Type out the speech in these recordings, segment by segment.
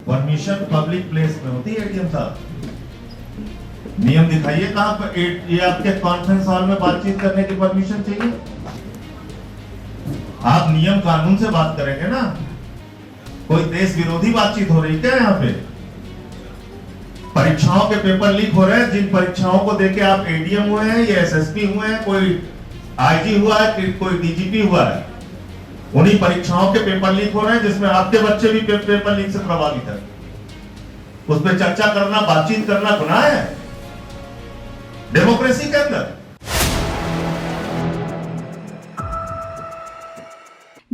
Permission public place में होती है एडीएम साहब। नियम दिखाइए कहां पर ये आपके कॉन्फ्रेंस हॉल में बातचीत करने की परमिशन चाहिए। आप नियम कानून से बात करेंगे ना। कोई देश विरोधी बातचीत हो रही क्या यहाँ पे? परीक्षाओं के पेपर लीक हो रहे हैं। जिन परीक्षाओं को देके आप एडीएम हुए हैं या एसएसपी हुए हैं, कोई आईजी हुआ है, कोई डीजीपी हुआ है, उन्हीं परीक्षाओं के पेपर लीक हो रहे हैं जिसमें आपके बच्चे भी पेपर लीक से प्रभावित है। उस पर चर्चा करना, बातचीत करना गुनाह है डेमोक्रेसी के अंदर।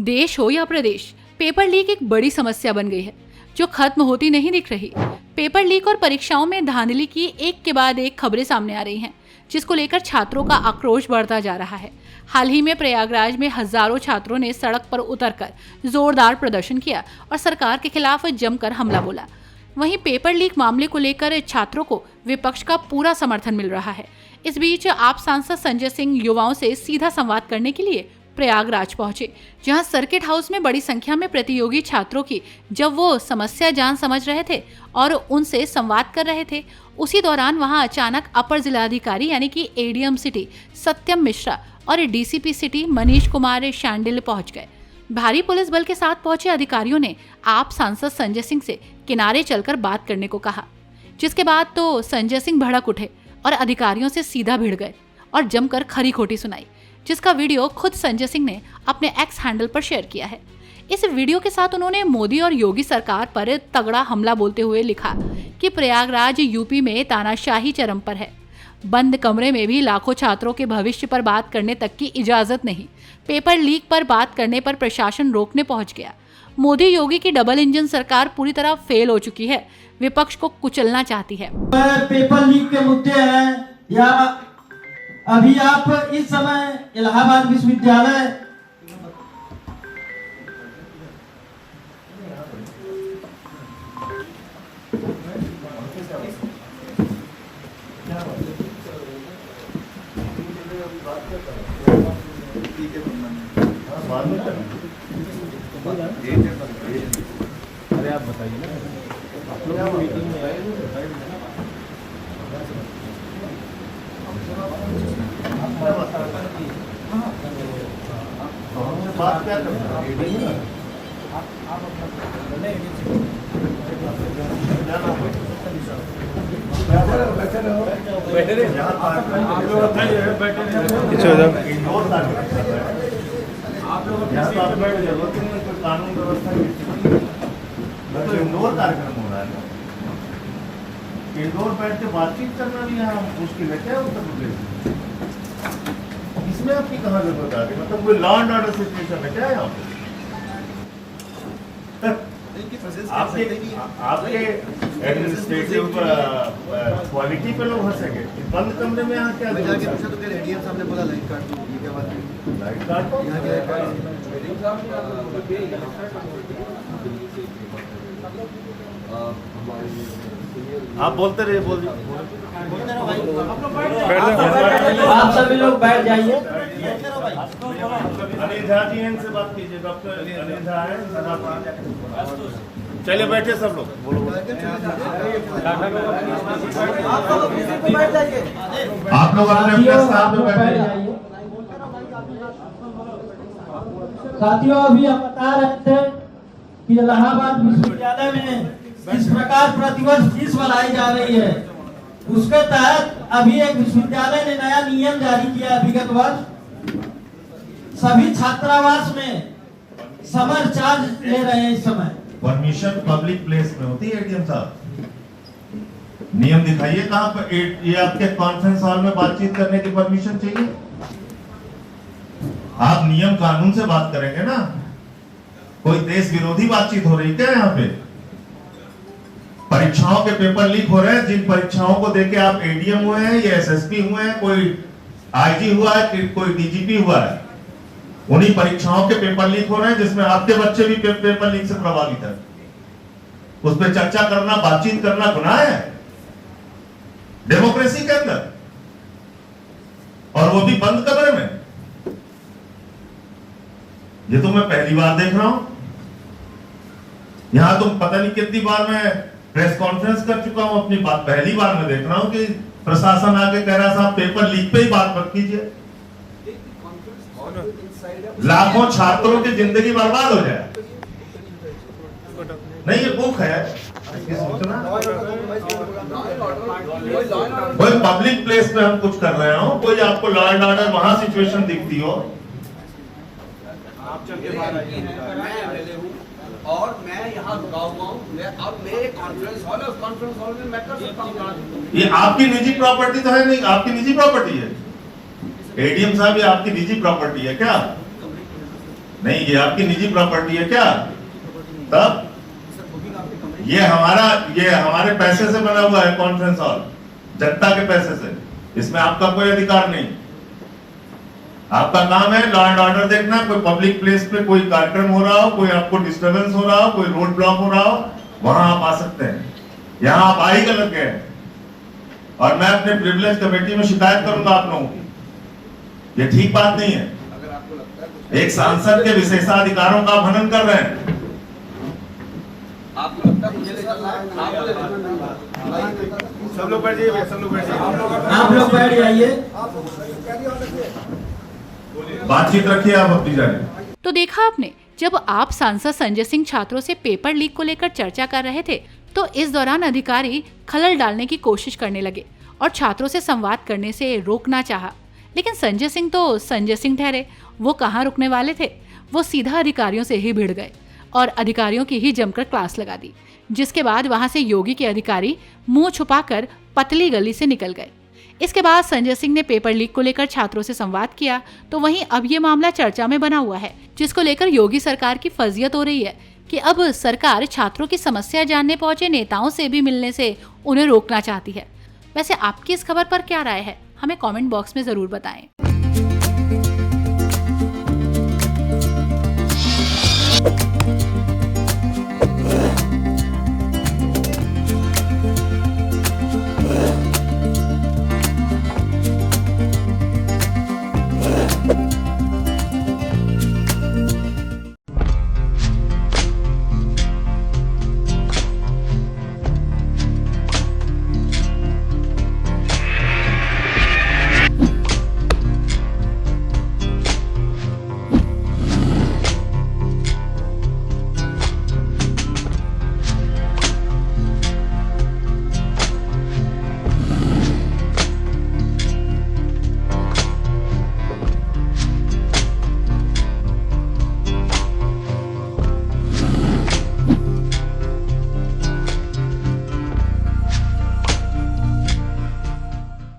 देश हो या प्रदेश, पेपर लीक एक बड़ी समस्या बन गई है जो खत्म होती नहीं दिख रही। पेपर लीक और परीक्षाओं में धांधली की एक के बाद एक खबरें सामने आ रही हैं, जिसको लेकर छात्रों का आक्रोश बढ़ता जा रहा है। हाल ही में प्रयागराज में हजारों छात्रों ने सड़क पर उतरकर जोरदार प्रदर्शन किया और सरकार के खिलाफ जमकर हमला बोला। वहीं पेपर लीक मामले को लेकर छात्रों को विपक्ष का पूरा समर्थन मिल रहा है। इस बीच आप सांसद संजय सिंह युवाओं से सीधा संवाद करने के लिए प्रयागराज पहुंचे, जहां सर्किट हाउस में बड़ी संख्या में प्रतियोगी छात्रों की जब वो समस्या जान समझ रहे थे और उनसे संवाद कर रहे थे, उसी दौरान वहां अचानक अपर जिलाधिकारी यानी कि एडीएम सिटी सत्यम मिश्रा और डीसीपी सिटी मनीष कुमार शांडिल पहुंच गए। भारी पुलिस बल के साथ पहुंचे अधिकारियों ने आप सांसद संजय सिंह से किनारे चलकर बात करने को कहा, जिसके बाद तो संजय सिंह भड़क उठे और अधिकारियों से सीधा भिड़ गए और जमकर खरी खोटी सुनाई, जिसका वीडियो खुद संजय सिंह ने अपने एक्स हैंडल पर शेयर किया है। इस वीडियो के साथ उन्होंने मोदी और योगी सरकार पर तगड़ा हमला बोलते हुए लिखा कि प्रयागराज यूपी में तानाशाही चरम पर है। बंद कमरे में भी लाखों छात्रों के भविष्य पर बात करने तक की इजाजत नहीं। पेपर लीक पर बात करने पर प्रशासन रोकने पहुंच गया। मोदी योगी की डबल इंजन सरकार पूरी तरह फेल हो चुकी है, विपक्ष को कुचलना चाहती है। पेपर लीक के मुद्दे हैं या अभी आप इस समय इलाहाबाद विश्वविद्यालय अरे आप बताइए ना, आप लोग मीटिंग में आए बात क्या करना कानून व्यवस्था इंडोर कार्यक्रम हो रहा है। इंडोर बैठ के बातचीत करना भी यहाँ मुश्किल है क्या उत्तर प्रदेश में? इसमें आपकी कहाँ जरूरत आ गई? मतलब कोई लॉ एंड ऑर्डर सिचुएशन है क्या यहाँ पे? आपके एडमिनिस्ट्रेटिव क्वालिटी पे लोग हंसेंगे। बंद कमरे में यहाँ क्या एडीएम साहब ने बोला लाइट काट दो, ये क्या बात है? लाइट काटो। आप बोलते रहिए, बोल आप सभी लोग बैठ जाइए। अनिल झा जी इनसे बात कीजिए। डॉक्टर अनिल झा है। चलिए बैठे सब लोग, बोलो। आप लोग अपने स्थान पे बैठ जाइए। साथियों, अभी हम बता रहे थे कि इलाहाबाद विश्वविद्यालय में किस प्रकार प्रतिवर्ष फीस बढ़ाई जा रही है, उसके तहत अभी एक विश्वविद्यालय ने नया नियम जारी किया। विगत वर्ष सभी छात्रावास में समर चार्ज ले रहे हैं। इस समय परमिशन पब्लिक प्लेस में होती है एडीएम साहब। नियम दिखाइए कहां पर ये आपके कॉन्फ्रेंस हॉल में बातचीत करने की परमिशन चाहिए। आप नियम कानून से बात करेंगे ना। कोई देश विरोधी बातचीत हो रही क्या यहाँ पे? परीक्षाओं के पेपर लीक हो रहे हैं। जिन परीक्षाओं को देके आप एडीएम हुए हैं या एसएसपी हुए हैं, कोई आईजी हुआ है, कोई डीजीपी हुआ है, उन्हीं परीक्षाओं के पेपर लीक हो रहे हैं जिसमें आपके बच्चे भी पेपर लीक से प्रभावित है। उस पर चर्चा करना, बातचीत करना गुनाह है डेमोक्रेसी के अंदर, और वो भी बंद कमरे में। ये तो मैं पहली बार देख रहा हूं। यहाँ तुम पता नहीं कितनी बार मैं प्रेस कॉन्फ्रेंस कर चुका हूँ, अपनी बात पहली बार मैं देख रहा हूँ कि प्रशासन आके कह रहा साहब पेपर लीक पे ही बात मत कीजिए। लाखों छात्रों की जिंदगी बर्बाद हो जाए। नहीं ये बुक है, इसकी सूचना कोई पब्लिक प्लेस पे हम कुछ कर रहे हो, कोई आपको लॉ एंड ऑर्डर वहां सिचुएशन दिखती हो, आप चल के बाहर आइए। और मैं यहाँ रुका हुआ हूँ, और मेरे कॉन्फ्रेंस हॉल है, उस कॉन्फ्रेंस हॉल में मैं कर सकता हूँ। ये आपकी निजी प्रॉपर्टी तो है नहीं, आपकी निजी प्रॉपर्टी है एडीएम साहब, ये आपकी निजी प्रॉपर्टी है क्या? नहीं ये आपकी निजी प्रॉपर्टी है क्या? तब ये हमारे पैसे से बना हुआ है कॉन्फ्रेंस हॉल, जनता के पैसे से, इसमें आपका कोई अधिकार नहीं। आपका काम है लॉ एंड ऑर्डर देखना, कोई पब्लिक प्लेस पे कोई कार्यक्रम हो रहा हो, कोई आपको डिस्टरबेंस हो रहा हो, कोई रोड ब्लॉक हो रहा हो, वहां आप आ सकते हैं। यहाँ आप आ ही गलत गए और मैं अपने प्रिविलेज कमेटी में शिकायत करूंगा आप लोगों की। ये ठीक बात नहीं है। एक सांसद के विशेषाधिकारों का हनन कर रहे हैं। आपको लगता है मुझे सब लोग बैठ जाइए, सब लोग बैठ जाइए। आप लोग बैठ जाइए, बातचीत रखिए आप अपनी जाने। तो देखा आपने, जब आप सांसद संजय सिंह छात्रों से पेपर लीक को लेकर चर्चा कर रहे थे तो इस दौरान अधिकारी खलल डालने की कोशिश करने लगे और छात्रों से संवाद करने से रोकना चाहा। लेकिन संजय सिंह तो संजय सिंह ठहरे, वो कहाँ रुकने वाले थे, वो सीधा अधिकारियों से ही भिड़ गए और अधिकारियों की ही जमकर क्लास लगा दी, जिसके बाद वहां से योगी के अधिकारी मुंह छुपाकर पतली गली से निकल गए। इसके बाद संजय सिंह ने पेपर लीक को लेकर छात्रों से संवाद किया तो वहीं अब ये मामला चर्चा में बना हुआ है, जिसको लेकर योगी सरकार की फजीयत हो रही है कि अब सरकार छात्रों की समस्या जानने पहुंचे नेताओं से भी मिलने से उन्हें रोकना चाहती है। वैसे आपकी इस खबर पर क्या राय है, हमें कमेंट बॉक्स में जरूर बताएं।